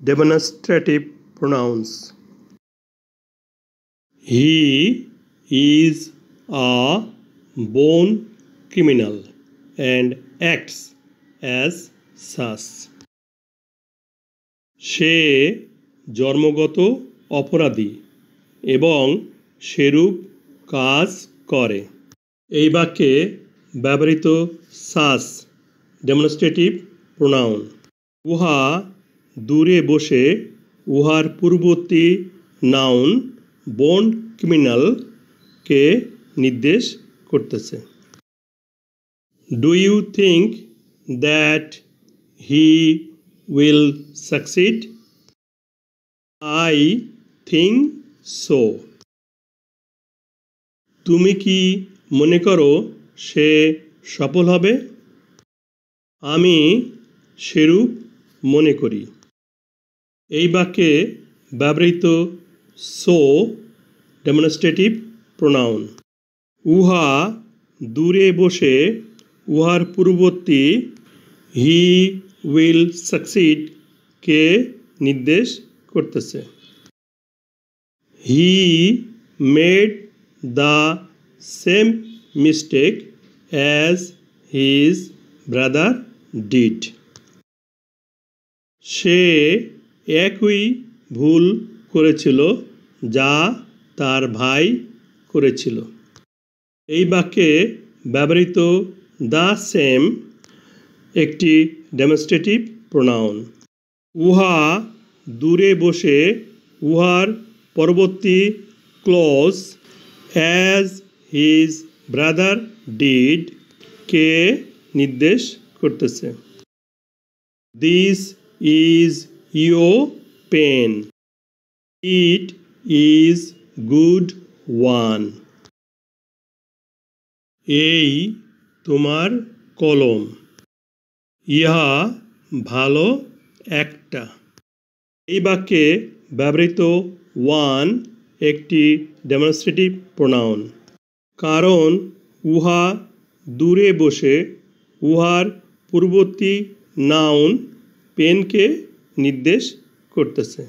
demonstrative pronouns. He is a born criminal and acts as such. সে জন্মগত অপরাধী এবং সেরূপ কাজ করে। এই বাক্যে ব্যবহৃত সাস ডেমনস্ট্রেটিভ প্রোনাউন। উহা দূরে বসে উহার পূর্ববর্তী নাউন বোর্ন ক্রিমিনালকে নির্দেশ করতেছে। Do you think that he will succeed? I think so. তুমি কি মনে করো সে সফল হবে? আমি সেরূপ মনে করি। এই বাক্যে ব্যবহৃত সো ডেমনস্ট্রেটিভ প্রোনাউন। উহা দূরে বসে উহার পূর্ববর্তী হি উইল সাকসিড কে নির্দেশ করতেছে। He made the same mistake as his brother did. সে একই ভুল করেছিল যা তার ভাই করেছিল। এই বাক্যে ব্যবহৃত দ্য সেম একটি ডেমনস্ট্রেটিভ প্রোনাউন। উহা দূরে বসে উহার পরবর্তী clause as his brother did কে নির্দেশ করতেছে। This is your pen, it is good one. এই তোমার কলম, ইহা ভালো একটা। এই বাক্যে ব্যবহৃত ওয়ান একটি ডেমনস্ট্রেটিভ প্রোনাউন। কারণ উহা দূরে বসে উহার পূর্ববর্তী নাউন পেনকে নির্দেশ করতেছে।